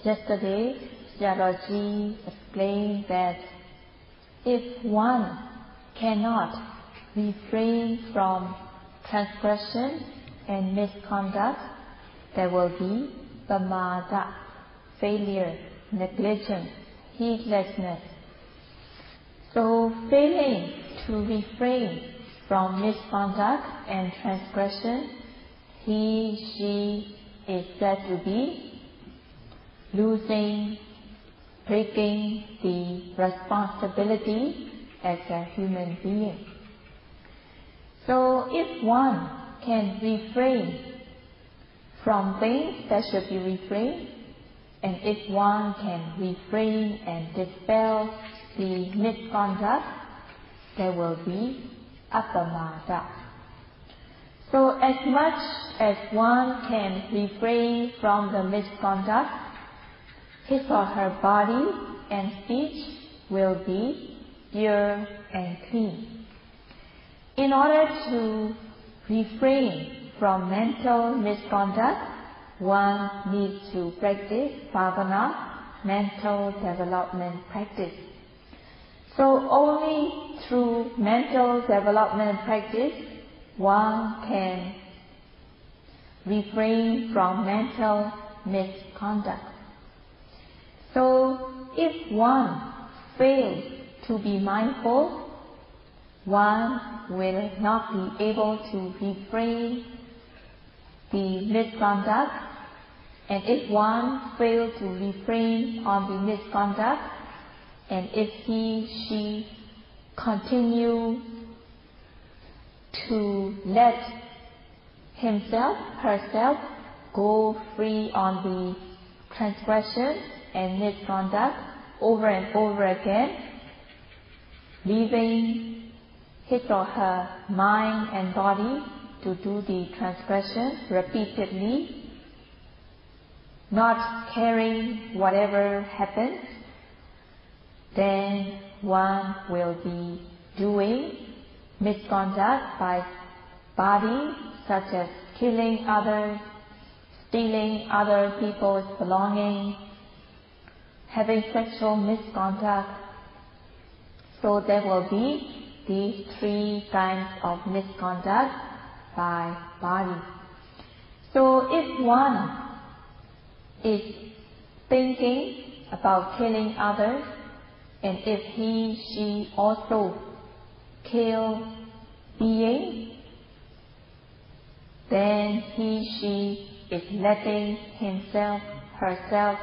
Yesterday, Sayadaw explained that if one cannot refrain from transgression and misconduct, there will be Paṇḍitā, failure, negligence, heedlessness. So failing to refrain from misconduct and transgression, he, she is said to be losing, breaking the responsibility as a human being. So if one can refrain from things that should be refrained, and if one can refrain and dispel the misconduct, there will be Paṇḍitā. So as much as one can refrain from the misconduct, his or her body and speech will be pure and clean. In order to refrain from mental misconduct, one needs to practice bhavana, mental development practice. So only through mental development practice one can refrain from mental misconduct. So if one fails to be mindful, one will not be able to refrain the misconduct, and if one fails to refrain on the misconduct, and if he, she continue to let himself, herself go free on the transgression and misconduct over and over again, leaving his or her mind and body to do the transgression repeatedly, not caring whatever happens, then one will be doing misconduct by body, such as killing others, stealing other people's belongings, having sexual misconduct. So there will be these three kinds of misconduct by body. So if one is thinking about killing others, and if he, she also kill being, then he, she is letting himself, herself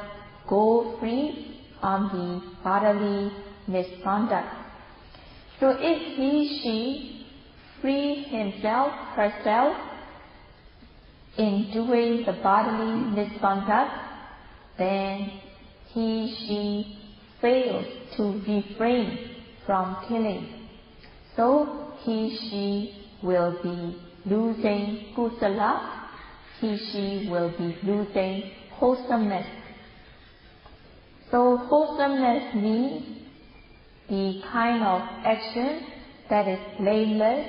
go free on the bodily misconduct. So if he, she free himself, herself in doing the bodily misconduct, then he, she fails to refrain from killing. So he, she will be losing kusala, he, she will be losing wholesomeness. So wholesomeness means the kind of action that is blameless,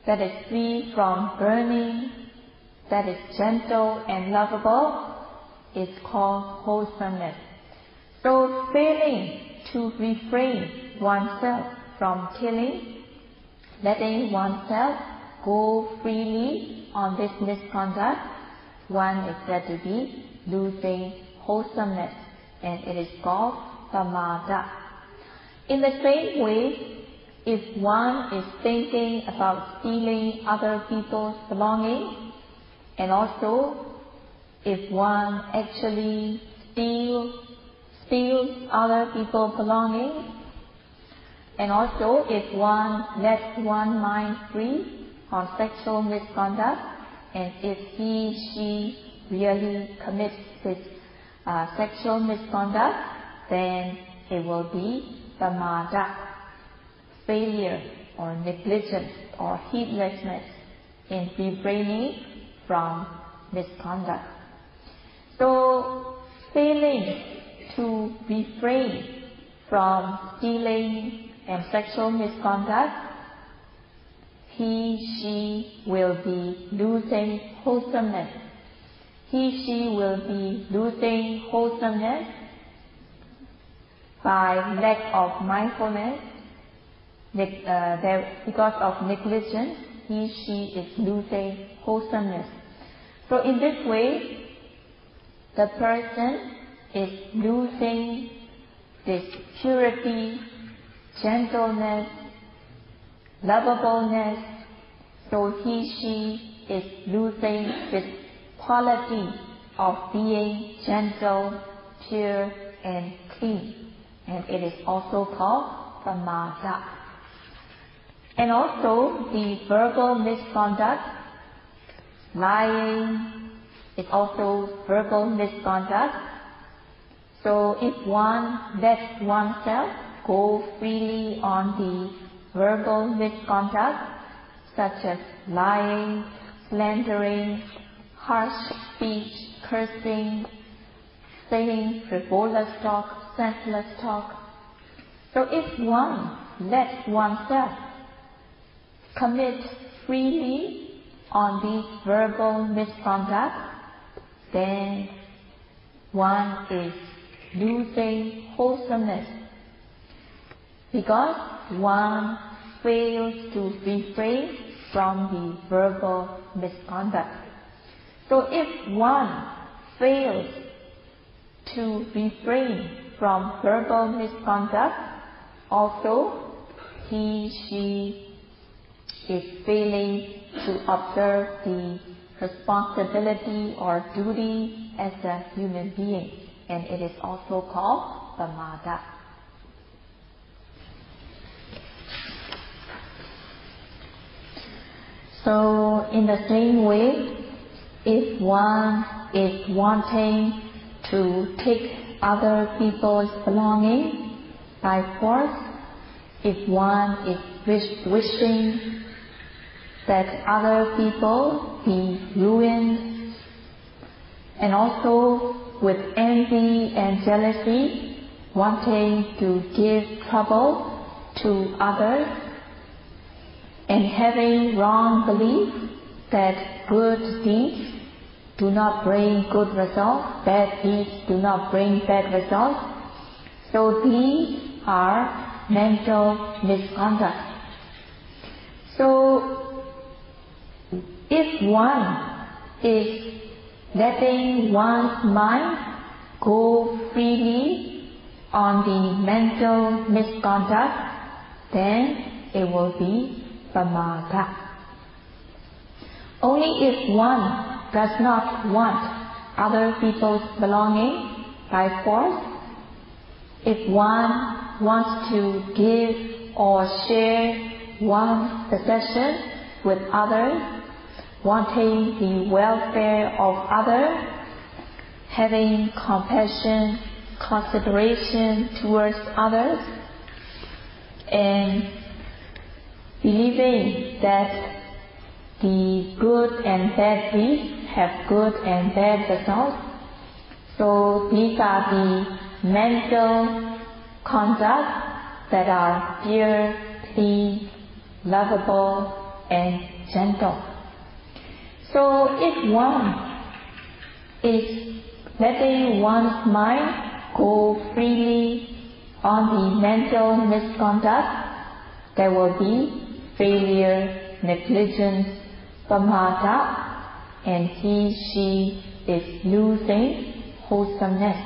that is free from burning, that is gentle and lovable, is called wholesomeness. So failing to refrain oneself from killing, letting oneself go freely on this misconduct, one is said to be losing wholesomeness, and it is called Paṇḍitā. In the same way, if one is thinking about stealing other people's belongings, and also if one actually steals other people's belongings, and also if one lets one mind free on sexual misconduct, and if he, she really commits this sexual misconduct, then it will be Paṇḍitā, failure or negligence or heedlessness in refraining from misconduct. So failing to refrain from stealing and sexual misconduct, he, she will be losing wholesomeness. she will be losing wholesomeness. By lack of mindfulness, because of negligence, she is losing wholesomeness. So in this way, the person is losing this purity, gentleness, lovableness. So she is losing this quality of being gentle, pure, and clean. And it is also called Paṇḍitā. And also the verbal misconduct, lying is also verbal misconduct. So if one lets oneself go freely on the verbal misconduct, such as lying, slandering, harsh speech, cursing, saying frivolous talk, senseless talk. So if one lets oneself commit freely on these verbal misconduct, then one is losing wholesomeness, because one fails to refrain from the verbal misconduct. So if one fails to refrain from verbal misconduct, also she is failing to observe the responsibility or duty as a human being, and it is also called Paṇḍitā. So in the same way, if one is wanting to take other people's belonging by force, if one is wishing that other people be ruined, and also with envy and jealousy, wanting to give trouble to others, and having wrong belief that good deeds do not bring good results, bad deeds do not bring bad results. So these are mental misconduct. So if one is letting one's mind go freely on the mental misconduct, then it will be Paṇḍitā. Only if one does not want other people's belonging by force, if one wants to give or share one's possession with others, wanting the welfare of others, having compassion, consideration towards others, and believing that the good and bad deeds have good and bad results. So these are the mental conduct that are pure, clean, lovable, and gentle. So if one is letting one's mind go freely on the mental misconduct, there will be failure, negligence, Paṇḍitā, and she is losing wholesomeness.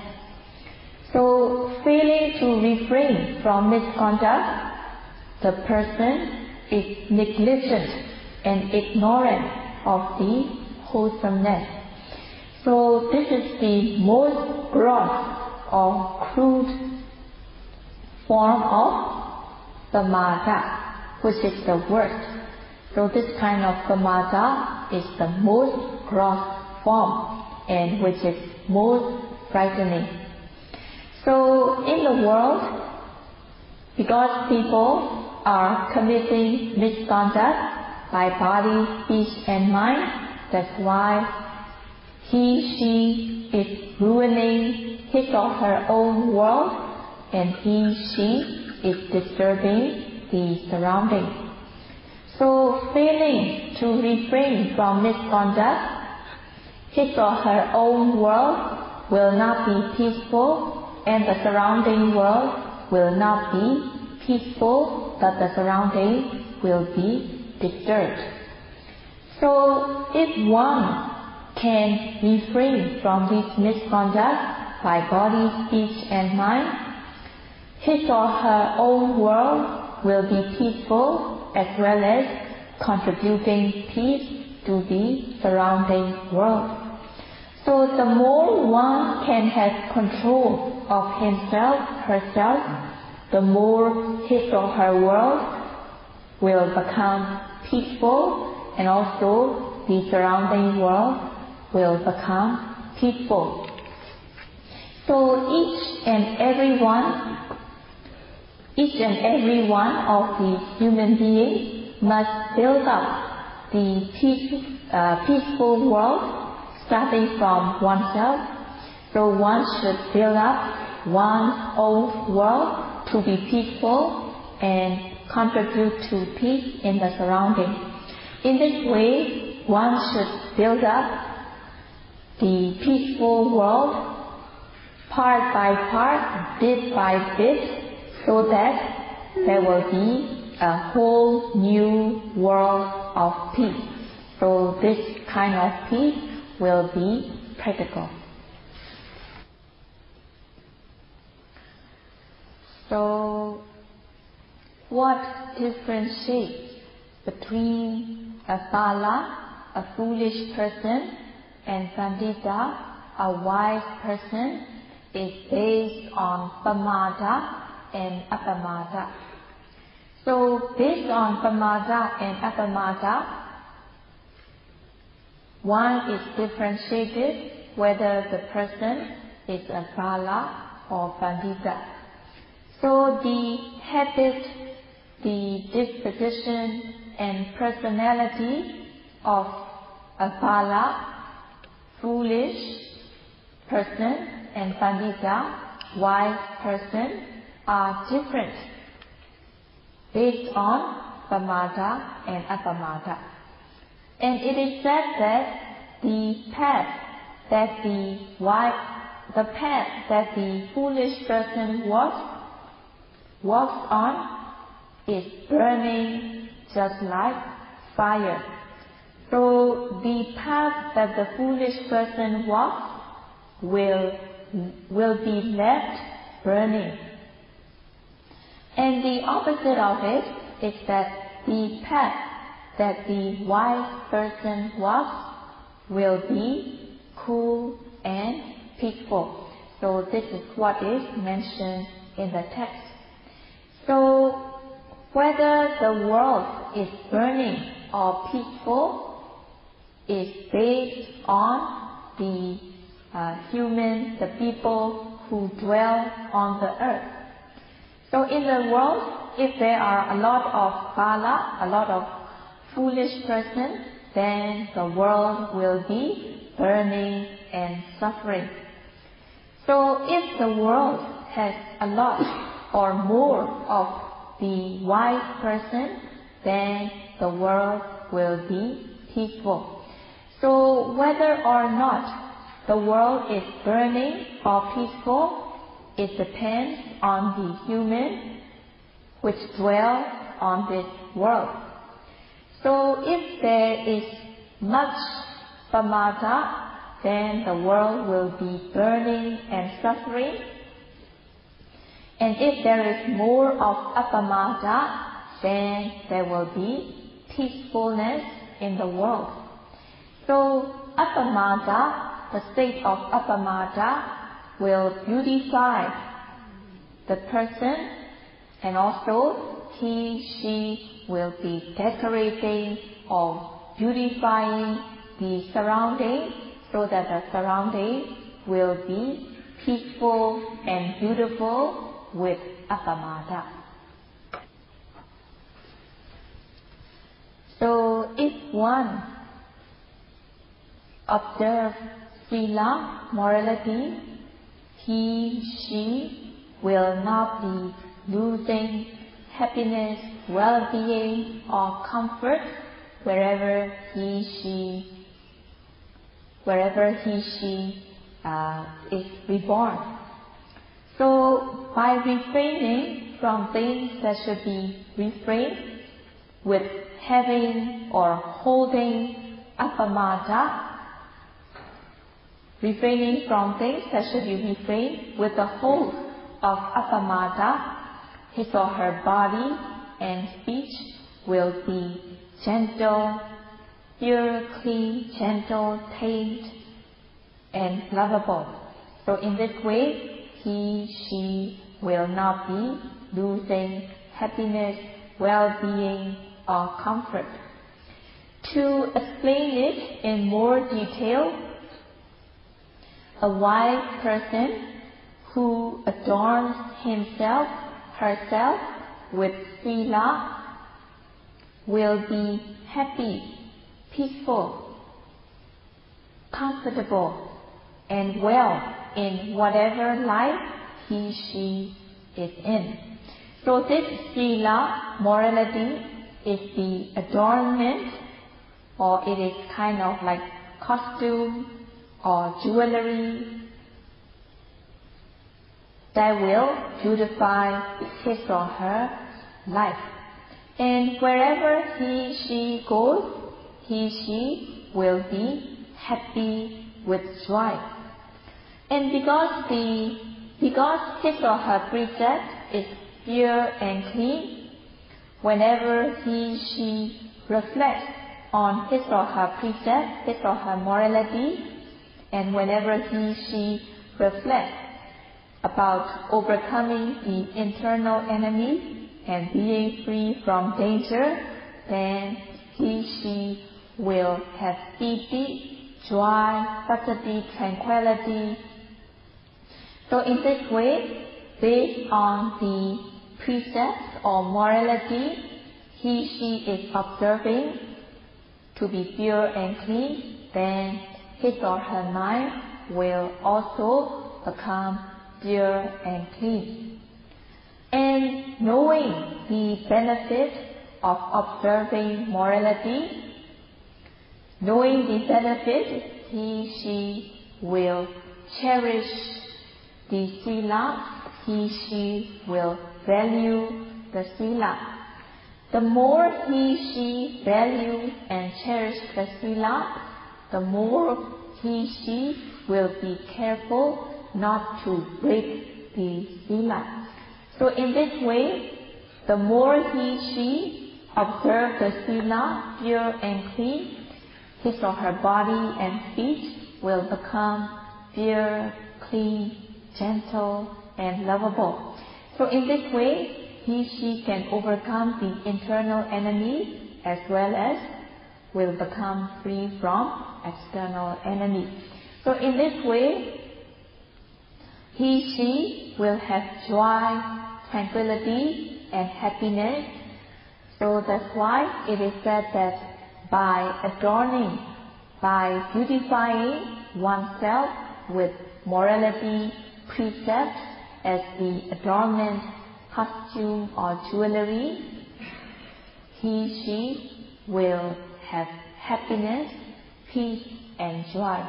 So failing to refrain from misconduct, the person is negligent and ignorant of the wholesomeness. So this is the most gross or crude form of Paṇḍitā, which is the worst. So this kind of Paṇḍitā is the most gross form, and which is most frightening. So in the world, because people are committing misconduct by body, speech and mind, that's why she is ruining his or her own world, and she is disturbing the surroundings. So failing to refrain from misconduct his or her own world will not be peaceful, and the surrounding world will not be peaceful, but the surrounding will be disturbed. So if one can refrain from this misconduct by body, speech and mind, his or her own world will be peaceful as well as contributing peace to the surrounding world. So the more one can have control of himself, herself, the more his or her world will become peaceful, and also the surrounding world will become peaceful. So each and every one of the human beings must build up the peaceful world, starting from oneself. So one should build up one's own world to be peaceful and contribute to peace in the surrounding. In this way, one should build up the peaceful world part by part, bit by bit, so that there will be a whole new world of peace. So this kind of peace will be practical. So what differentiates between a Bala, a foolish person, and Paṇḍitā, a wise person, is based on Pamāda and Apamāda. So based on Pamāda and Apamāda, one is differentiated whether the person is a Bala or Paṇḍitā. So the habit, the disposition and personality of a Bala, foolish person, and Paṇḍitā, wise person, are different based on Pamāda and Apamāda. And it is said that the path that the foolish person walks on is burning just like fire. So the path that the foolish person walks will be left burning. And the opposite of it is that the path that the wise person walks will be cool and peaceful. So this is what is mentioned in the text. So whether the world is burning or peaceful is based on the the people who dwell on the earth. So in the world, if there are a lot of Bala, a lot of foolish persons, then the world will be burning and suffering. So if the world has a lot or more of the wise person, then the world will be peaceful. So whether or not the world is burning or peaceful, it depends on the human which dwell on this world. So if there is much Pamāda, then the world will be burning and suffering. And if there is more of Apamāda, then there will be peacefulness in the world. So Apamāda, the state of Apamāda, will beautify the person, and also she will be decorating or beautifying the surrounding, so that the surrounding will be peaceful and beautiful with Apamāda. So if one observes Sila, morality, she will not be losing happiness, well-being or comfort wherever she wherever he, she is reborn. So by refraining from things that should be refrained, with having or holding apamada, refraining from things that should be refrained with the hold of apamada, his or her body and speech will be gentle, pure, clean, gentle, tame, and lovable. So in this way, he, she will not be losing happiness, well-being, or comfort. To explain it in more detail, a wise person who adorns himself, herself with Sila will be happy, peaceful, comfortable, and well in whatever life he, she is in. So this Sila, morality, is the adornment, or it is kind of like costume or jewelry that will beautify his or her life. And wherever he, she goes, he, she will be happy with joy. And because his or her precept is pure and clean, whenever he, she reflects on his or her precept, his or her morality, and whenever he, she reflects about overcoming the internal enemy and being free from danger, then he, she will have piti, joy, satsati, tranquility. So in this way, based on the precepts or morality he, she is observing to be pure and clean, then his or her mind will also become pure and clean. And knowing the benefit of observing morality, knowing the benefit, he, she will cherish the Sila, he, she will value the Sila. The more he, she value and cherish the Sila, the more he, she will be careful not to break the Sila. So in this way, the more he, she observe the Sila pure and clean, his or her body and speech will become pure, clean, gentle, and lovable. So in this way, he, she can overcome the internal enemy as well as will become free from external enemy. So in this way, he, she will have joy, tranquility, and happiness. So that's why it is said that by adorning, by beautifying oneself with morality, precepts as the adornment, costume or jewelry, he, she will have happiness, peace and joy.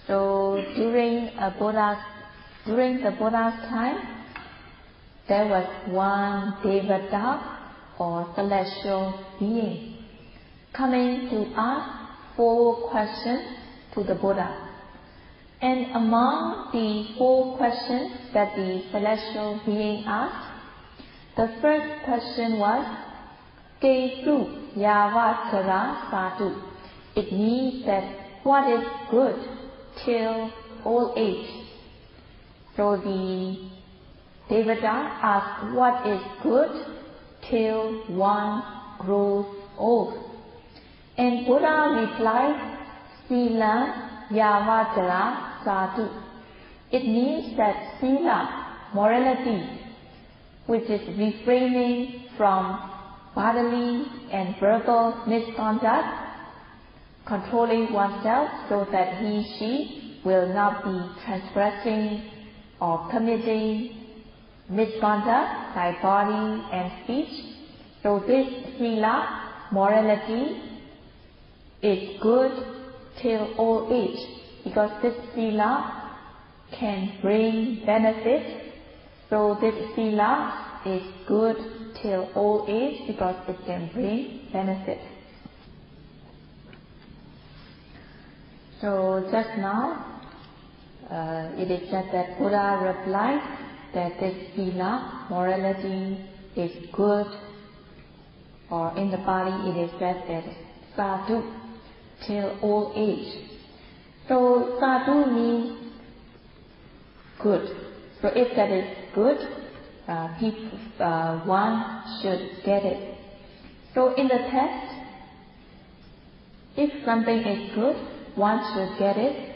So during the Buddha's time, there was one Devata or celestial being coming to ask 4 questions to the Buddha. And among the 4 questions that the celestial being asked, the first question was Kesu Yavatara Sadu. It means that what is good till old age. So the Devata asked what is good till one grows old. And Buddha replied, Sila Yavatara Sadhu. It means that Sila, morality, which is refraining from bodily and verbal misconduct, controlling oneself so that he, she will not be transgressing or committing misconduct by body and speech. So this Sila morality is good till old age, because this sila can bring benefit. So this sila is good till old age because it can bring benefit. So just now, it is said that Buddha replied that this sila, morality, is good, or in the Pali it is said that sadhu, till old age. So sadhu means good. So if that is good, one should get it. So in the text, if something is good, one should get it.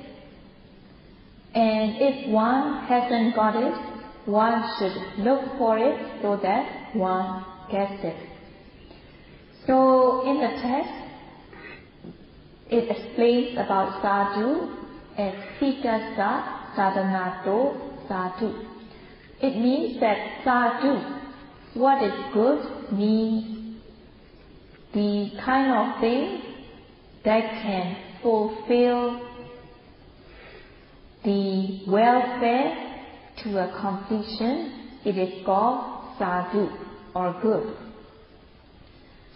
And if one hasn't got it, one should look for it so that one gets it. So in the text, it explains about sadhu as sikasa sadhanato sadhu. It means that sadhu, what is good, means the kind of thing that can fulfill the welfare to a completion. It is called sadhu, or good.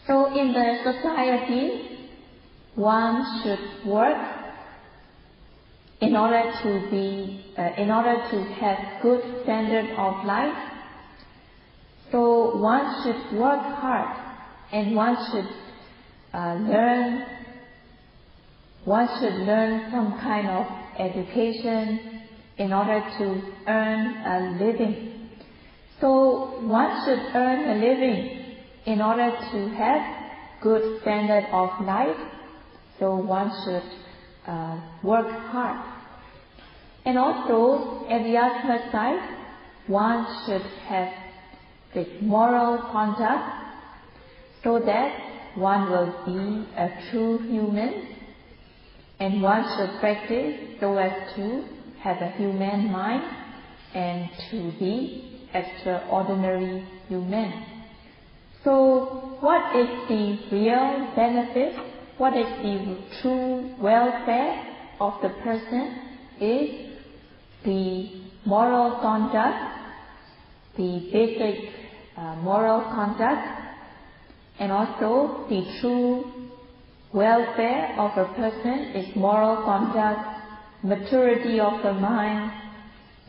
So in the society, one should work in order to have good standard of life. So one should work hard, and one should learn some kind of education in order to earn a living. So one should earn a living in order to have good standard of life. So one should work hard. And also, at the other side, one should have this moral conduct so that one will be a true human, and one should practice so as to have a human mind and to be extraordinary human. So what is the real benefit? What is the true welfare of the person is the moral conduct, the basic moral conduct, and also the true welfare of a person is moral conduct, maturity of the mind,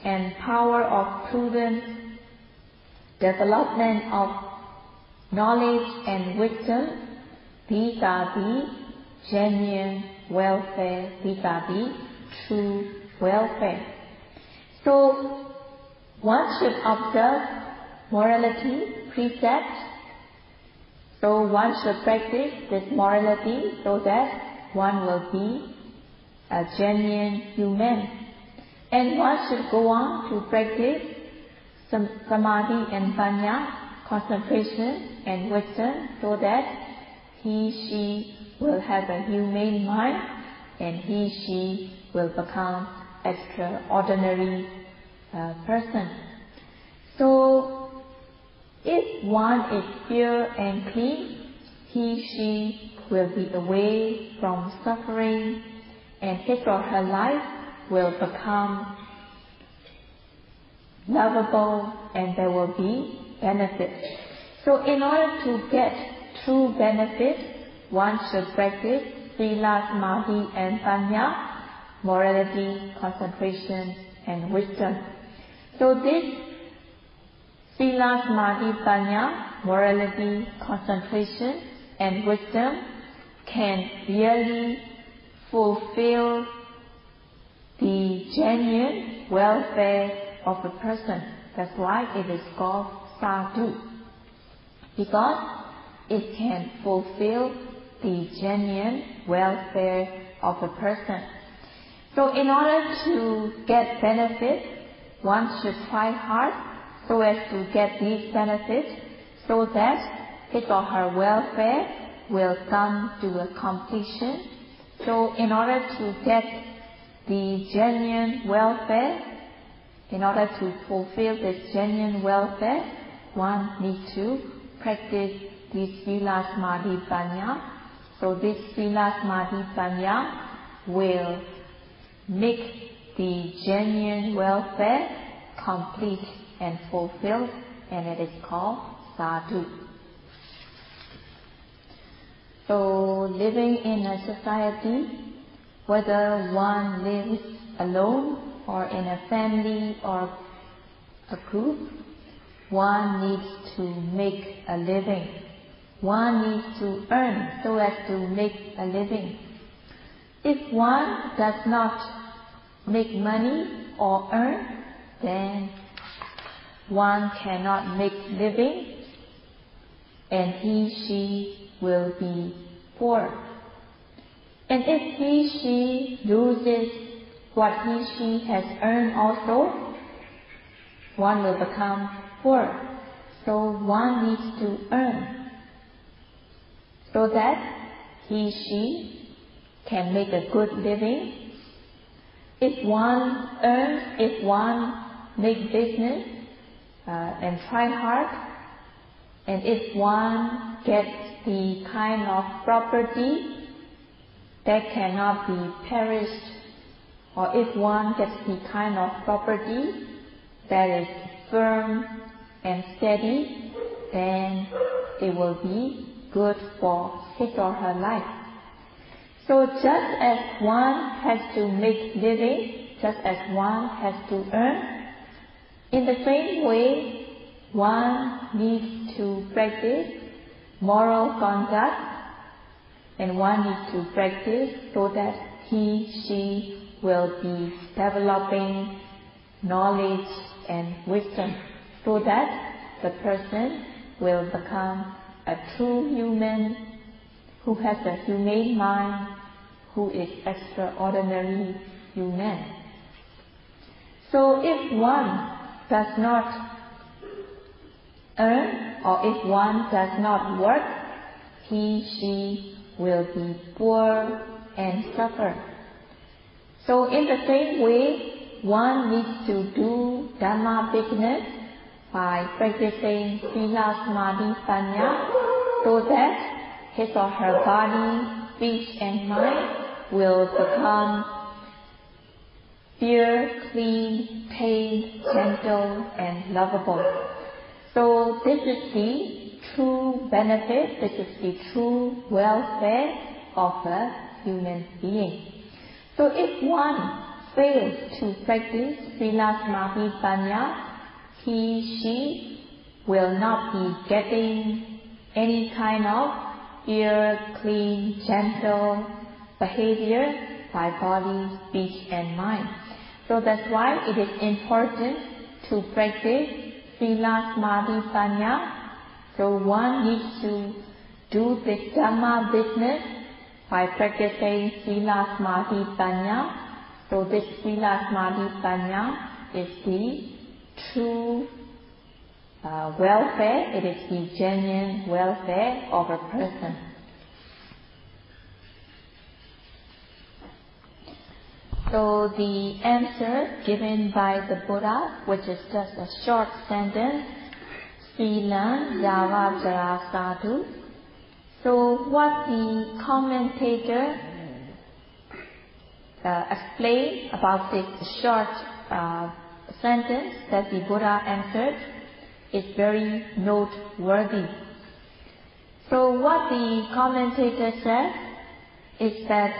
and power of prudence, development of knowledge and wisdom. These are the genuine welfare, these are the true welfare. So one should observe morality precepts. So one should practice this morality so that one will be a genuine human. And one should go on to practice samadhi and panya, concentration and wisdom, so that she will have a humane mind and she will become extraordinary person. So if one is pure and clean, she will be away from suffering, and his or her life will become lovable, and there will be benefit. So in order to get true benefit, one should practice Sila, Samadhi and Panya, morality, concentration and wisdom. So this Sila, Samadhi, Panya, morality, concentration and wisdom can really fulfill the genuine welfare of a person. That's why it is called sadhu, because it can fulfill the genuine welfare of a person. So in order to get benefit, one should try hard so as to get these benefits, so that his or her welfare will come to a completion. So in order to get the genuine welfare, in order to fulfill this genuine welfare, one needs to practice this Sila Samadhi Panya. So this Sila Samadhi Panya will make the genuine welfare complete and fulfilled, and it is called sadhu. So living in a society, whether one lives alone or in a family or a group, one needs to make a living. One needs to earn so as to make a living. If one does not make money or earn, then one cannot make living, and he/she will be poor. And if he/she loses what he/she has earned also, one will become poor. So one needs to earn so that he/she can make a good living. If one earns, if one make business and try hard, and if one gets the kind of property that cannot be perished, or if one gets the kind of property that is firm and steady, then it will be good for his or her life. So just as one has to make living, just as one has to earn, in the same way, one needs to practice moral conduct, and one needs to practice so that he/she will be developing knowledge and wisdom, so that the person will become a true human who has a humane mind, who is extraordinary human. So if one does not earn, or if one does not work, he/she will be poor and suffer. So in the same way, one needs to do Dhamma business by practicing Sila Samadhi Panya, so that his or her body, speech and mind will become pure, clean, tame, gentle and lovable. So this is the true benefit, this is the true welfare of a human being. So if one fails to practice Sila Samadhi Panya, he/she will not be getting any kind of pure, clean, gentle behavior by body, speech and mind. So that's why it is important to practice Sila Samadhi Panya. So one needs to do this Dhamma business by practicing Sila Samadhi Panya. So this Sila Samadhi Panya is the true welfare, it is the genuine welfare of a person. So the answer given by the Buddha, which is just a short sentence, Sila Yava Sadhu. So what the commentator explained about this short sentence that the Buddha answered is very noteworthy. So what the commentator said is that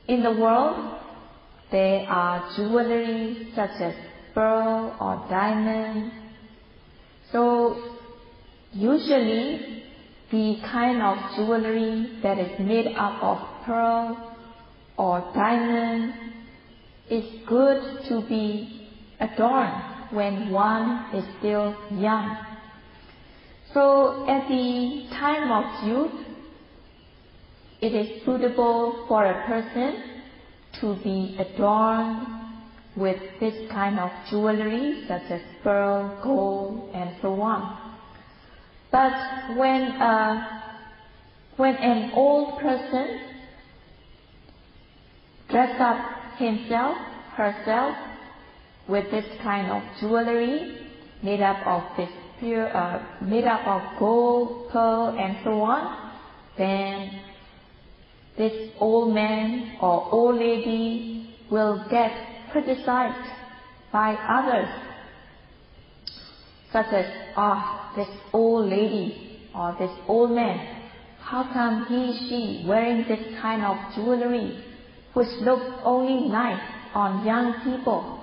in the world there are jewelry such as pearl or diamond. So usually the kind of jewelry that is made up of pearl or diamond is good to be adorned when one is still young. So at the time of youth, it is suitable for a person to be adorned with this kind of jewelry such as pearl, gold and so on. But when an old person dress up himself, herself with this kind of jewelry made up of this made up of gold, pearl, and so on, then this old man or old lady will get criticized by others, such as, this old lady or this old man, how come she wearing this kind of jewelry which looks only nice on young people?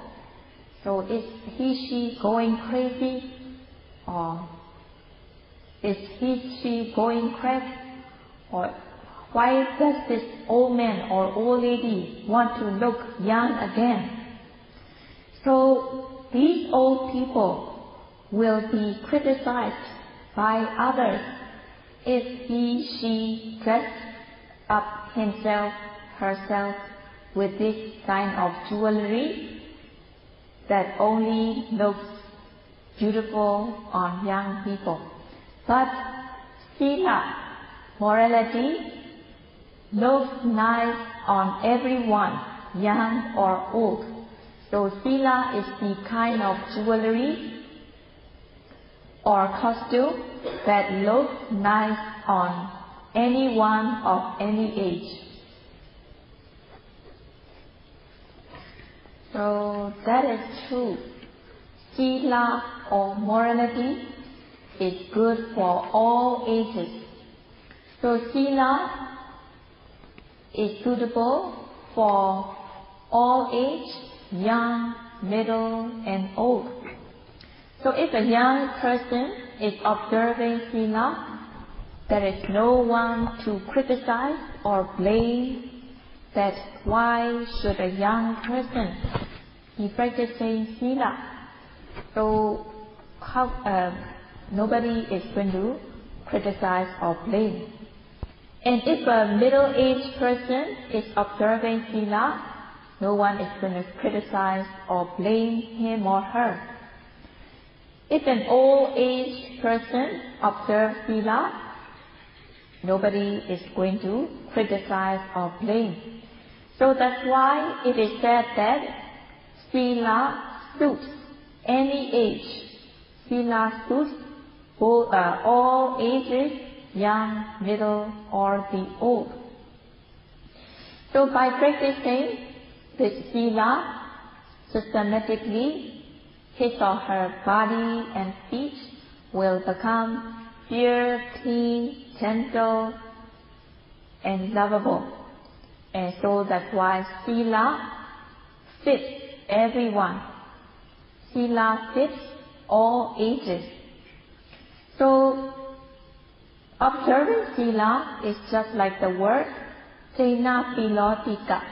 So is she going crazy, or is she going crazy, or why does this old man or old lady want to look young again? So these old people will be criticized by others if she dressed up herself with this kind of jewelry that only looks beautiful on young people. But Sila, morality, looks nice on everyone, young or old. So Sila is the kind of jewelry or costume that looks nice on anyone of any age. So that is true. Sila or morality is good for all ages. So Sila is suitable for all age, young, middle, and old. So if a young person is observing Sila, there is no one to criticize or blame that why should a young person be practicing Sila. So nobody is going to criticize or blame. And if a middle-aged person is observing Sila, no one is going to criticize or blame him or her. If an old-aged person observes Sila, nobody is going to criticize or blame. So that's why it is said that Sila suits any age. Sila suits both, all ages, young, middle, or the old. So by practicing this Sila systematically, his or her body and speech will become pure, clean, gentle, and lovable. And so that's why Sila fits everyone. Sila fits all ages. So observing Sila is just like the word Tena Pilotika.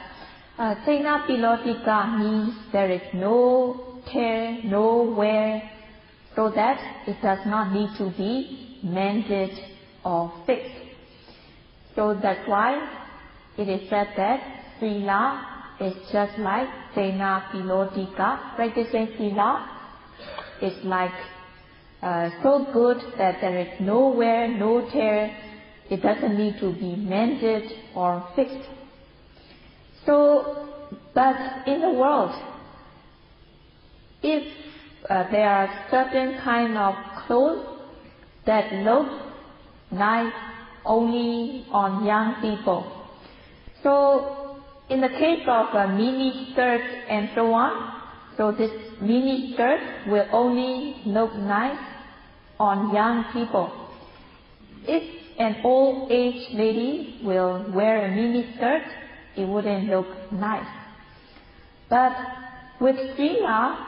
Tena Pilotika means there is no tear, no wear, so that it does not need to be mended or fixed. So that's why it is said that Sila is just like Tena Pilotika. Practicing Sila is like so good that there is no wear, no tear. It doesn't need to be mended or fixed. So, but in the world, if there are certain kind of clothes that look nice only on young people. So, in the case of a mini skirt and so on, so this mini skirt will only look nice on young people. If an old age lady will wear a mini skirt, it wouldn't look nice. But with Sila,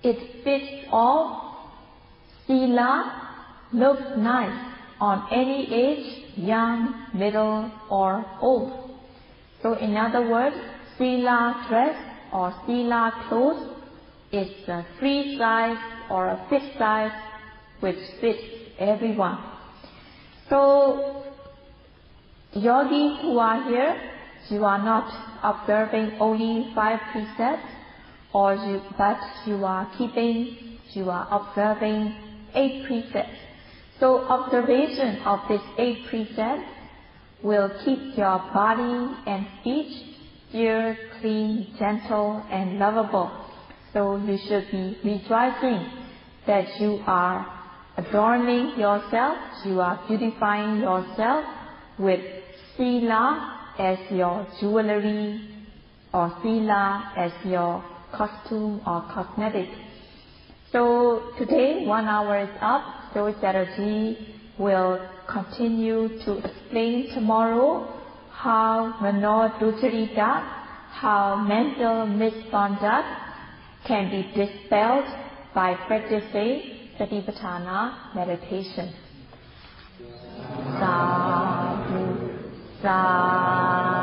it fits all. Sila looks nice on any age, young, middle, or old. So in other words, Sila dress or Sila clothes is a free size or a fixed size which fits everyone. So yogis who are here, you are not observing only 5 precepts, but you are observing 8 precepts. So observation of these 8 precepts will keep your body and speech pure, clean, gentle, and lovable. So you should be rejoicing that you are adorning yourself, you are beautifying yourself with Sila as your jewelry, or Sila as your costume or cosmetic. So today 1 hour is up, so Sayadaw will continue to explain tomorrow how Mano-Ducharita, how mental misconduct can be dispelled by practicing Satipatthana meditation. Sadhu, sadhu.